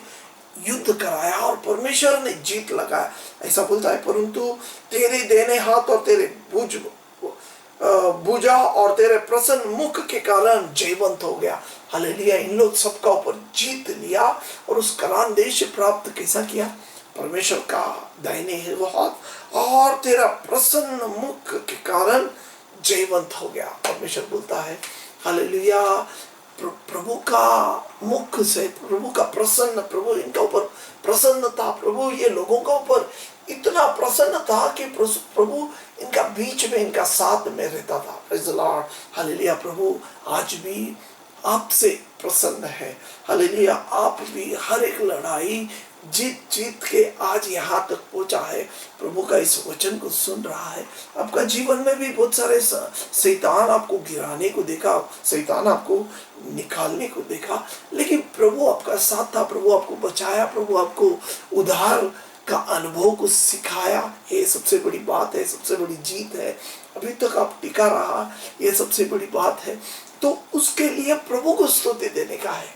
युद्ध कराया और परमेश्वर ने जीत लगाया। ऐसा बोलता है, परंतु तेरे देने हाथ और तेरे भुजा और तेरे प्रसन्न मुख के कारण जयवंत हो गया। हालेलुया। इन लोग सबका ऊपर जीत लिया और उस कनान देश प्राप्त कैसा किया? परमेश्वर का दाहिने हाथ और तेरा प्रसन्न मुख के कारण जयवंत हो गया। परमेश्वर बोलता है हालेलुया, प्रभु का मुख से, प्रभु का प्रसन्न, प्रभु इनका ऊपर प्रसन्न था। प्रभु ये लोगों का ऊपर इतना प्रसन्न था कि प्रभु इनका बीच में, इनका साथ में रहता था। Praise the Lord. हालेलुया। प्रभु आज भी आपसे प्रसन्न है। हालेलुया। आप भी हर एक लड़ाई जीत के आज यहाँ तक पहुंचा है। प्रभु का इस वचन को सुन रहा है। आपका जीवन में भी बहुत सारे शैतान आपको गिराने को देखा, शैतान आपको निकालने को देखा, लेकिन प्रभु आपका साथ था। प्रभु आपको बचाया, प्रभु आपको उद्धार का अनुभव को सिखाया। ये सबसे बड़ी बात है, सबसे बड़ी जीत है। अभी तक आप टिका रहा, ये सबसे बड़ी बात है। तो उसके लिए प्रभु को स्तुति देने का है,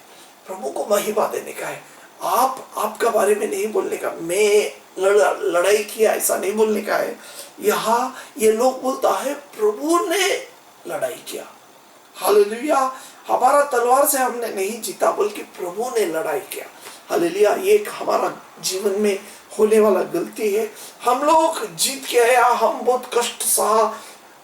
प्रभु को महिमा देने का है। आपका बारे में नहीं बोलने का, मैं लड़ाई किया, ऐसा नहीं बोलने का है। यहाँ ये लोग बोलता है प्रभु ने लड़ाई किया। हालेलुया। हमारा तलवार से हमने नहीं जीता, बल्कि प्रभु ने लड़ाई किया। हालेलुया। ये एक हमारा जीवन में होने वाला गलती है। हम लोग जीत के आया, हम बहुत कष्ट सहा,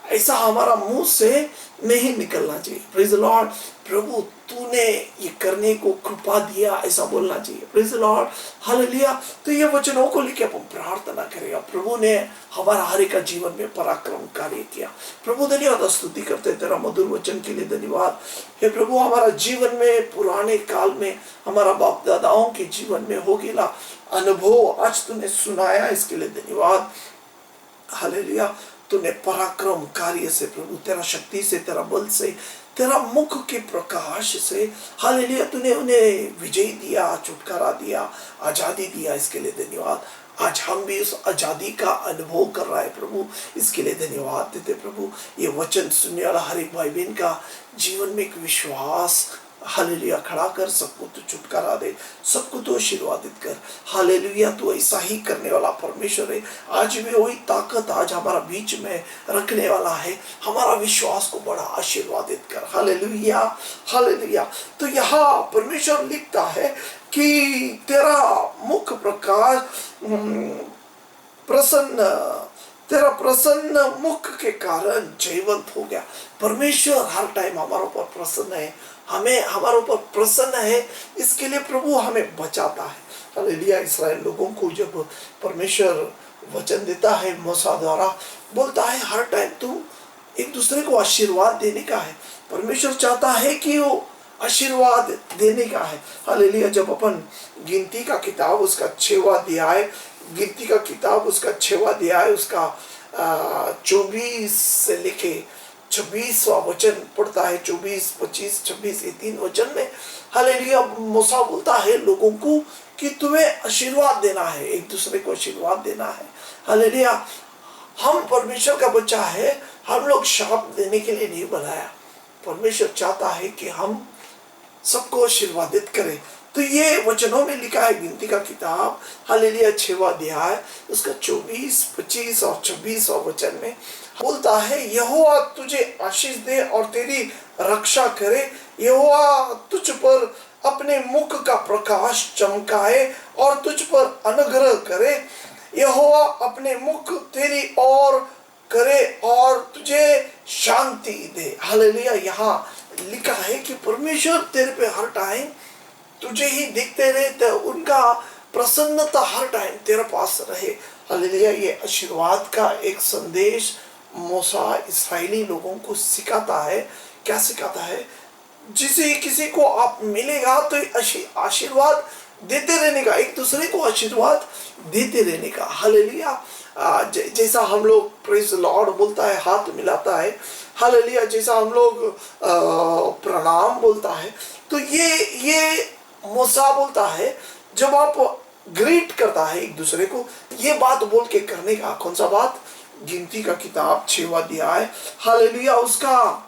ऐसा हमारा मुंह से नहीं निकलना चाहिए। Praise the Lord. प्रभु तूने ये करने को कृपा दिया, ऐसा बोलना चाहिए। Praise the Lord. हालेलुया। तो ये वचनों को लेकर अपन प्रार्थना करेगा। प्रभु ने हमारा हर एक जीवन में पराक्रम कार्य किया। प्रभु धन्यवाद, स्तुति करते तेरा मधुर वचन के लिए धन्यवाद। हे प्रभु, हमारा जीवन में पुराने काल में हमारा बाप दादाओं के जीवन में हो गया अनुभव आज तूने सुनाया, इसके लिए धन्यवाद। हालेलुया। तूने पराक्रम कार्य से प्रभु, तेरा शक्ति से, तेरा बल से, तेरा मुख के प्रकाश से, हालेलुया, तूने उन्हें विजय दिया, छुटकारा दिया, आजादी दिया, इसके लिए धन्यवाद। आज हम भी उस आजादी का अनुभव कर रहा है प्रभु, इसके लिए धन्यवाद देते प्रभु। ये वचन सुनने वाला हर एक भाई बहन का जीवन में एक विश्वास हालेलुया खड़ा कर, सबको तो छुटकारा दे, सबको तो आशीर्वादित कर। हालेलुया, तू ऐसा ही करने वाला परमेश्वर है। आज भी वही ताकत आज हमारा बीच में रखने वाला है। हमारा विश्वास को बड़ा आशीर्वादित कर। Hallelujah, hallelujah. तो यहाँ परमेश्वर लिखता है कि तेरा मुख प्रकाश प्रसन्न, तेरा प्रसन्न मुख के कारण जयवंत हो गया। परमेश्वर हर टाइम हमारे ऊपर प्रसन्न है, हमें हमारे ऊपर प्रसन्न है, इसके लिए प्रभु हमें बचाता है। हालेलुया। इस्राएल लोगों को जब परमेश्वर वचन देता है मूसा द्वारा, बोलता है हर टाइम तुम एक दूसरे को आशीर्वाद देने का है। परमेश्वर चाहता है कि वो आशीर्वाद देने का है। हालेलुया। जब अपन गिनती का किताब उसका 6वां अध्याय, गिनती का किताब उसका 6वां अध्याय उसका 24 से लेके 26वां वचन पढ़ता है, 24, 25, 26 ये 3 वचन में हालेलुया मूसा बोलता है लोगों को कि तुम्हें आशीर्वाद देना है, एक दूसरे को आशीर्वाद देना है। हालेलुया। हम परमेश्वर का बच्चा है, हम लोग शाप देने के लिए नहीं बनाया। परमेश्वर चाहता है कि हम सबको आशीर्वादित करें। तो ये वचनों में लिखा है गिनती का किताब हालेलुया 6वां अध्याय उसका 24, 25 और 26वां वचन में बोलता है यहोवा तुझे आशीष दे और तेरी रक्षा करे, यहोवा तुझ पर अपने मुख का प्रकाश चमकाए और तुझ पर अनुग्रह करे, यहोवा अपने मुख तेरी ओर करे और तुझे शांति दे। हालेलुया। यहाँ लिखा है कि परमेश्वर तेरे पे हर टाइम तुझे ही देखते रहे, तो उनका प्रसन्नता हर टाइम तेरे पास रहे। हालेलुया। ये आशीर्वाद का एक संदेश मूसा इस्राएली लोगों को सिखाता है। क्या सिखाता है? जिसे किसी को आप मिलेगा तो आशीर्वाद देते रहने का, एक दूसरे को आशीर्वाद देते रहने का। हालेलुया। जैसा हम लोग प्रेज लॉर्ड बोलता है, हाथ मिलाता है, हालेलुया, जैसा हम लोग प्रणाम बोलता है, तो ये मूसा बोलता है जब आप ग्रीट करता है एक दूसरे को, ये बात बोल के करने का। कौन सा बात? गिनती का किताब 6वां अध्याय हालेलुया उसका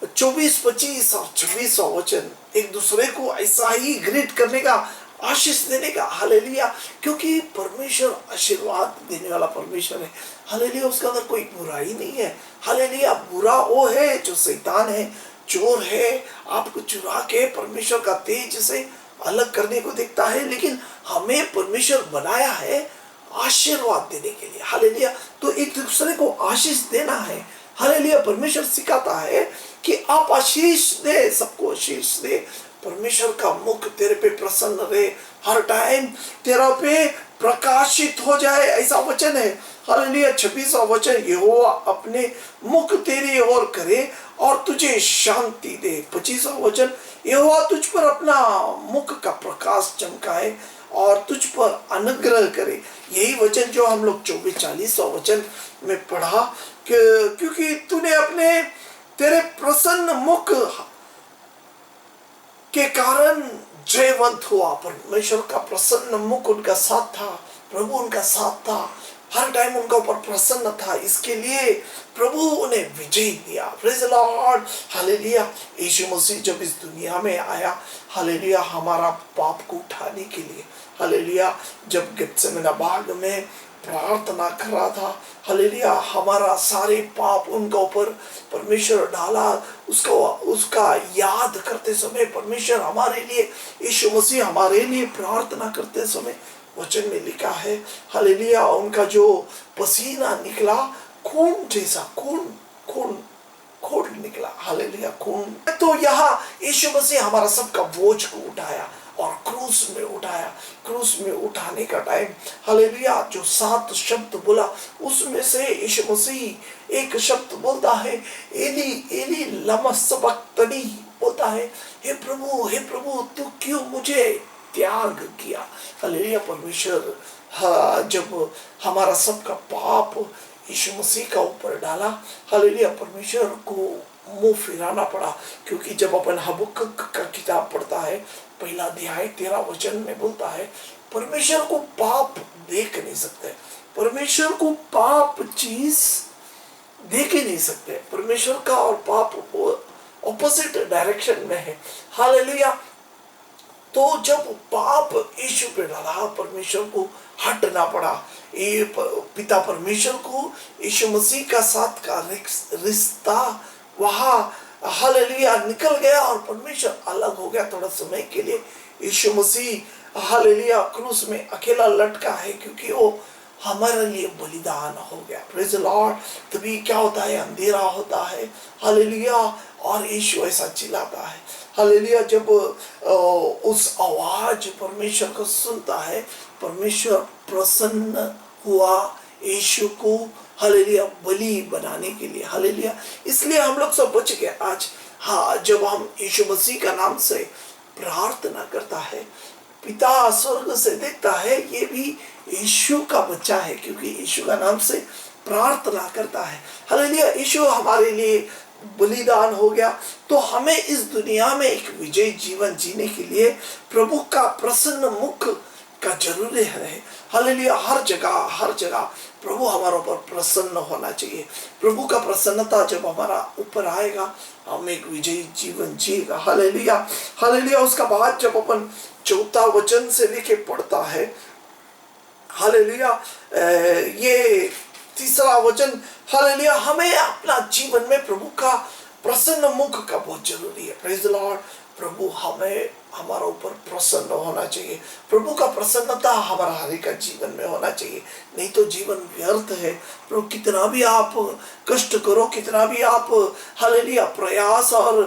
24, 25 और 26वां वचन, एक दूसरे को ऐसा ही ग्रीट करने का, आशीष देने का। हालेलुया। क्योंकि परमेश्वर आशीर्वाद देने वाला परमेश्वर है। हालेलुया। उसके अंदर कोई बुराई नहीं है। हालेलुया। बुरा वो है जो शैतान है, चोर है, आपको चुरा के परमेश्वर का तेज से अलग करने को देखता है, लेकिन हमें परमेश्वर बनाया है आशीर्वाद देने के लिए। हालेलुया। तो एक दूसरे को आशीष देना है। हालेलुया। परमेश्वर सिखाता है कि आप आशीष दे, सबको आशीष दे। परमेश्वर का मुख तेरे पे प्रसन्न रहे, हर टाइम तेरा पे प्रकाशित हो जाए, ऐसा वचन है। हालेलुया। 26वां वचन, यहोवा अपने मुख तेरी ओर करे और तुझे शांति दे। 25वां वचन, यहोवा तुझ पर अपना मुख का प्रकाश चमकाए और तुझ पर अनुग्रह करे। यही वचन जो हम लोग 24-40वां वचन में पढ़ा, क्योंकि तूने अपने तेरे प्रसन्न मुख के कारण जयवंत हुआ। परमेश्वर का प्रसन्न मुख उनका साथ था, प्रभु उनका साथ था, हर टाइम उनका ऊपर प्रसन्न था, इसके लिए प्रभु उन्हें विजय दिया। Praise the Lord. हालेलुया। यीशु मसीह जब इस दुनिया में आया, हालेलुया, हमारा पाप को उठाने के लिए, हालेलुया, जब गेत्सेमने बाग में प्रार्थना कर रहा था। हालेलुया, हमारा सारे पाप उनका ऊपर परमेश्वर डाला। उसका याद करते समय परमेश्वर हमारे लिए, यीशु मसीह हमारे लिए प्रार्थना करते समय वचन में लिखा है, हालेलुया, उनका जो पसीना निकला खून जैसा, खून खून खून निकला। हालेलुया, खून। तो यहाँ यीशु मसीह हमारा सबका बोझ को उठाया और क्रूस में उठाया। क्रूस में उठाने का टाइम, हालेलुया, जो 7 शब्द बोला उसमें से यीशु मसीह एक शब्द बोलता है, एली एली लमा सबक्तनी, बोलता है, हे प्रभु तू क्यों मुझे त्याग किया। हालेलुया, परमेश्वर जब हमारा सबका पाप यीशु मसीह का ऊपर डाला, हालेलुया, परमेश्वर को मुंह फिराना पड़ा। क्योंकि जब अपन हबक्कुक का किताब पढ़ता है, पहला अध्याय 13 वचन में बोलता है, परमेश्वर को पाप देख नहीं सकते, परमेश्वर को पाप चीज देख ही नहीं सकते। परमेश्वर का और पाप ऑपोजिट डायरेक्शन में है। हालेलुया, तो जब पाप यीशु पे डाला, परमेश्वर को हटना पड़ा। ये पिता परमेश्वर को यीशु मसीह का साथ का रिश्ता वहाँ, हालेलुया, निकल गया और परमेश्वर अलग हो गया थोड़ा समय के लिए। यीशु मसीह, हालेलुया, क्रूस में अकेला लटका है क्योंकि वो हमारे लिए बलिदान हो गया। Praise the Lord. तभी क्या होता है, अंधेरा होता है, हालेलुया, और यीशु ऐसा चिल्लाता है, हालेलुया। जब उस आवाज परमेश्वर को सुनता है, परमेश्वर प्रसन्न हुआ यीशु को, हालेलुया, बलि बनाने के लिए। हालेलुया, इसलिए हम लोग सब बच गए आज। हाँ, जब हम यीशु मसीह का नाम से प्रार्थना करता है, पिता स्वर्ग से देखता है ये भी यीशु का बच्चा है, क्योंकि यीशु का नाम से प्रार्थना करता है। हालेलुया, यीशु हमारे लिए बलिदान हो गया। तो हमें इस दुनिया में एक विजयी जीवन जीने के लिए प्रभु का प्रसन्न मुख का जरूरी है। हालेलुया, हर जगह प्रभु हमारे ऊपर प्रसन्न होना चाहिए। प्रभु का प्रसन्नता जब हमारा ऊपर आएगा, हम एक विजयी जीवन जिएगा। Hallelujah, hallelujah. उसका बाद जब अपन 4 वचन से लेके पढ़ता है, हालेलुया, ये 3 वचन, हालेलुया, हमें अपना जीवन में प्रभु का प्रसन्न मुख का बहुत जरूरी है। Praise the Lord. प्रभु हमारा ऊपर प्रसन्न होना चाहिए। प्रभु का प्रसन्नता हमारा हर एक जीवन में होना चाहिए, नहीं तो जीवन व्यर्थ है। प्रभु कितना भी आप कष्ट करो, कितना भी आप, हालेलुया, प्रयास और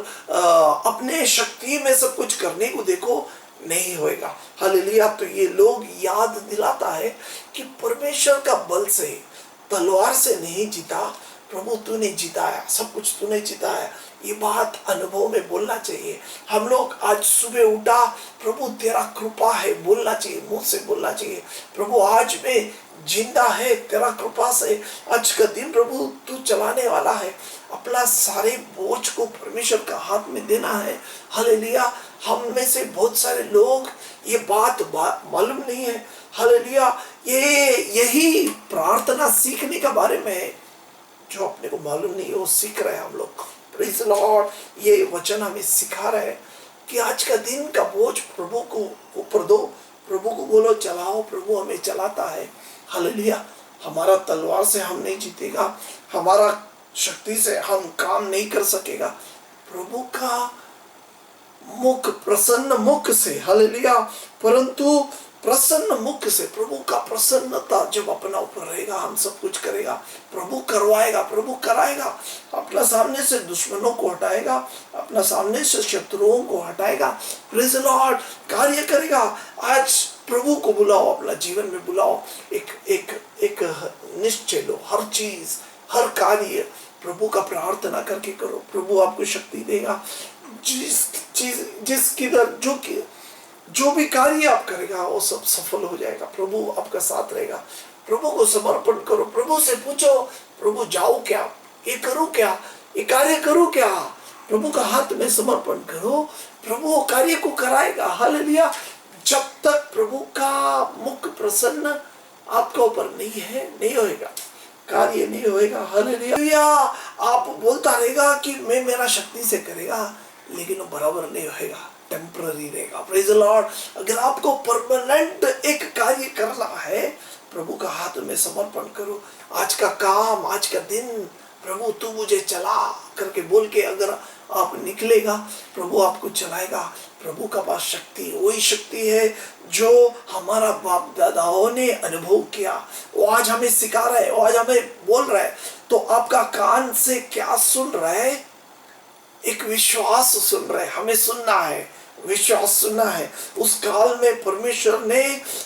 अपने शक्ति में सब कुछ करने को देखो, नहीं होएगा। हालेलुया, तो ये लोग याद दिलाता है कि परमेश्वर का बल से, तलवार से नहीं जीता, प्रभु तूने जिताया, सब कुछ तूने जिताया। ये बात अनुभव में बोलना चाहिए। हम लोग आज सुबह उठा, प्रभु तेरा कृपा है बोलना चाहिए, मुंह से बोलना चाहिए। प्रभु आज में जिंदा है, तेरा कृपा से आज का दिन प्रभु तू चलाने वाला है। अपना सारे बोझ को परमेश्वर का हाथ में देना है। हालेलुया, हम में से बहुत सारे लोग ये बात मालूम नहीं है। हालेलुया, यही प्रार्थना सीखने के बारे में है, जो अपने को मालूम नहीं है वो सीख रहे हैं हम लोग। Praise the Lord. ये वचन हमें सिखा रहे हैं कि आज का दिन का बोझ प्रभु को ऊपर दो, प्रभु को बोलो चलाओ, प्रभु हमें चलाता है। हालेलुया, हमारा तलवार से हम नहीं जीतेगा, हमारा शक्ति से हम काम नहीं कर सकेगा। प्रभु का मुख, प्रसन्न मुख से, हालेलुया, परंतु प्रसन्न मुख से, प्रभु का प्रसन्नता जब अपना ऊपर रहेगा, हम सब कुछ करेगा। प्रभु करवाएगा, प्रभु कराएगा। अपना सामने से दुश्मनों को हटाएगा, अपना सामने से शत्रुओं को हटाएगा। प्रेज़ द लॉर्ड, कार्य करेगा। आज प्रभु को बुलाओ, अपना जीवन में बुलाओ। एक निश्चय लो, हर चीज, हर कार्य प्रभु का प्रार्थना करके करो, प्रभु आपको शक्ति देगा। जिस किधर जो भी कार्य आप करेगा वो सब सफल हो जाएगा। प्रभु आपका साथ रहेगा। प्रभु को समर्पण करो, प्रभु से पूछो, प्रभु जाओ क्या, ये करूं क्या, ये कार्य करूं क्या। प्रभु का हाथ में समर्पण करो, प्रभु वो कार्य को कराएगा। हालेलुया। जब तक प्रभु का मुख प्रसन्न आपके ऊपर नहीं है, नहीं होएगा, कार्य नहीं होएगा। हालेलुया। आप बोलता रहेगा कि मैं मेरा शक्ति से करेगा, लेकिन वो बराबर नहीं होएगा। टेम्पररी रहेगा। Praise the Lord. अगर आपको परमानेंट एक कार्य करना है, प्रभु का हाथ में समर्पण करो। आज का काम, आज का दिन, प्रभु तू मुझे चला करके बोल के अगर आप निकलेगा, प्रभु आपको चलाएगा। प्रभु का पास शक्ति, वही शक्ति है जो हमारा बाप दादाओं ने अनुभव किया, वो आज हमें सिखा रहा है, वो आज हमें बोल रहा है। तो आपका कान से क्या सुन रहा है? एक विश्वास सुन रहे, हमें सुनना है, विश्वास सुनना है। उस काल में परमेश्वर ने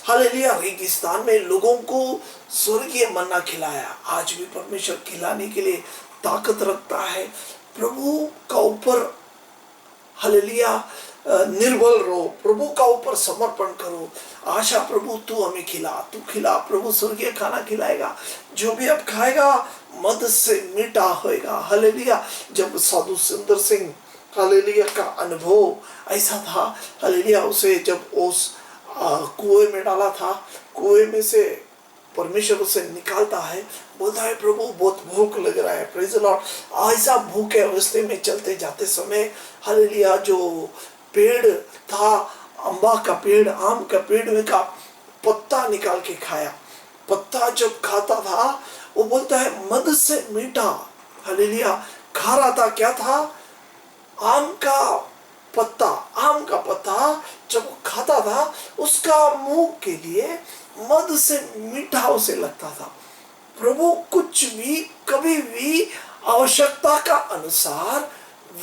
हालेलुया रेगिस्तान में लोगों को स्वर्गीय मन्ना खिलाया। आज भी परमेश्वर खिलाने के लिए ताकत रखता है। प्रभु का ऊपर हालेलुया निर्बल रहो, प्रभु का ऊपर समर्पण करो। आशा प्रभु तू हमें खिला, तू खिला। प्रभु स्वर्गीय खाना खिलाएगा। जो भी अब खाएगा मद से मीठा होएगा। हालेलुया। जब साधु सुंदर सिंह हालेलुया का अनुभव ऐसा था, हालेलुया, उसे जब उस कुएं में डाला था, कुएं में से परमेश्वर उसे निकालता है, बोलता है प्रभु बहुत भूख लग रहा है। Praise the Lord. ऐसा भूखे अवस्थे में चलते जाते समय हालेलुया जो पेड़ था, अम्बा का पेड़, आम का पेड़ में का पत्ता निकाल के खाया। पत्ता जब खाता था वो बोलता है मद से मीठा। हालेलुया। खा रहा था, क्या था? आम का पत्ता। आम का पत्ता जब खाता था उसका मुंह के लिए मद से मीठा उसे लगता था। प्रभु कुछ भी कभी भी आवश्यकता का अनुसार,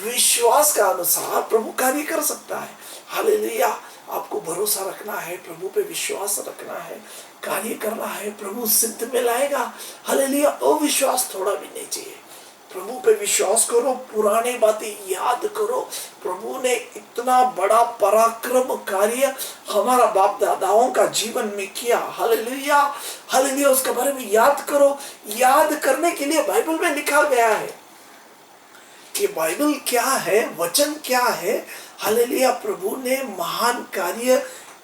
विश्वास का अनुसार प्रभु कार्य कर सकता है। हालेलुया। आपको भरोसा रखना है, प्रभु पे विश्वास रखना है, कार्य करना है, प्रभु सिद्ध में लाएगा। हालेलुया। अविश्वास थोड़ा भी नहीं चाहिए। प्रभु पे विश्वास करो, पुराने बातें याद करो। प्रभु ने इतना बड़ा पराक्रम कार्य हमारा बाप दादाओं का जीवन में किया। हालेलुया। हालेलुया। उसके बारे में याद करो। याद करने के लिए बाइबल में लिखा गया है। ये बाइबल क्या है, वचन क्या है? हालेलुया। प्रभु ने महान कार्य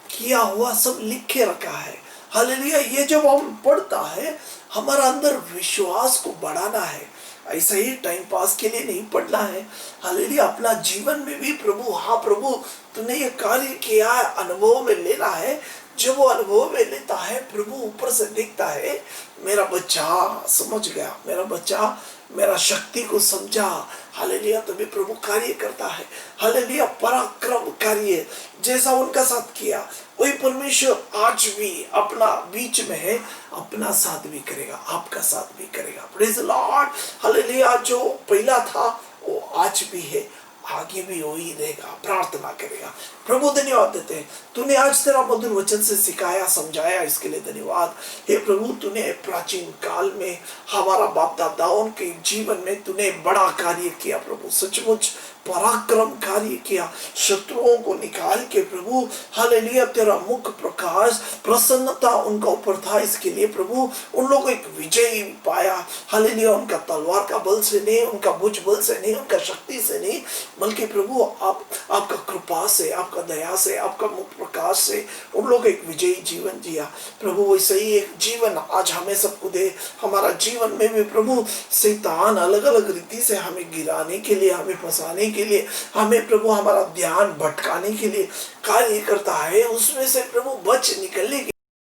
किया हुआ सब लिख के रखा है। हालेलुया। ये जब हम पढ़ता है, हमारा अंदर विश्वास को बढ़ाना है। ऐसा ही टाइम पास के लिए नहीं पढ़ना है। हालेलुया। अपना जीवन में भी प्रभु, हाँ प्रभु तूने ये कार्य किया है, अनुभव में लेना है। जब वो अनुभव में लेता है, प्रभु ऊपर से देखता है मेरा बच्चा समझ गया, मेरा बच्चा मेरा शक्ति को समझा। हालेलुया। तभी प्रभु कार्य करता है। हालेलुया। पराक्रम कार्य जैसा उनका साथ किया, वही परमेश्वर आज भी अपना बीच में है, अपना साथ भी करेगा, आपका साथ भी करेगा। Praise the Lord. हालेलुया। जो पहला था वो आज भी है, आगे भी वही रहेगा। प्रार्थना करेगा। प्रभु धन्यवाद देते हैं, तूने आज तेरा मधुर वचन से सिखाया, समझाया, इसके लिए धन्यवाद। हे प्रभु, तूने प्राचीन काल में हमारा बाप दादाओं के जीवन में तूने बड़ा कार्य किया। प्रभु सचमुच पराक्रम कार्य किया, शत्रुओं को निकाल के प्रभु हालेलुया तेरा मुख प्रकाश, प्रसन्नता उनका ऊपर था। इसके लिए प्रभु उन लोगों को एक विजय पाया। हालेलुया। उनका तलवार का बल से नहीं, उनका भुज बल से नहीं, उनका शक्ति से नहीं, बल्कि प्रभु आपका कृपा से, आपका दया से, आपका मुख प्रकाश से उन लोग एक विजयी जीवन जिया। प्रभु वैसे ही एक जीवन आज हमें सबको दे। हमारा जीवन में भी प्रभु शैतान अलग अलग रीति से हमें गिराने के लिए, हमें फंसाने के लिए, हमें प्रभु हमारा ध्यान भटकाने के लिए कार्य करता है। उसमें से प्रभु बच निकलने के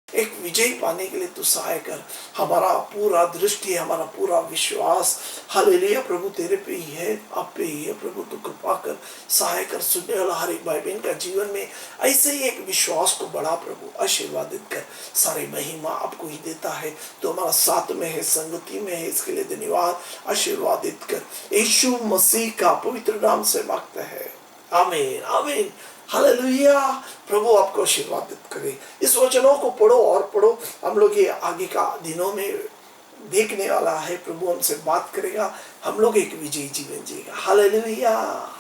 एक विजय पाने के लिए तू सहाय कर। हमारा पूरा दृष्टि, हमारा पूरा विश्वास हालेलुया प्रभु तेरे पे ही है, आप पे ही है। प्रभु तू कृपा कर, सहाय कर। सुनने वाला हर एक भाई बहन का जीवन में ऐसे ही एक विश्वास को बढ़ा प्रभु, आशीर्वादित कर। सारे महिमा आपको ही देता है, तो हमारा साथ में है, संगति में है, इसके लिए धन्यवाद। आशीर्वादित कर, यीशु मसीह का पवित्र नाम से मांगते हैं, आमीन आमीन। हालेलुया। प्रभु आपको आशीर्वादित करे। इस वचनों को पढ़ो और पढ़ो। हम लोग ये आगे का दिनों में देखने वाला है। प्रभु हमसे बात करेगा, हम लोग एक विजयी जीवन जिएगा। हालेलुया।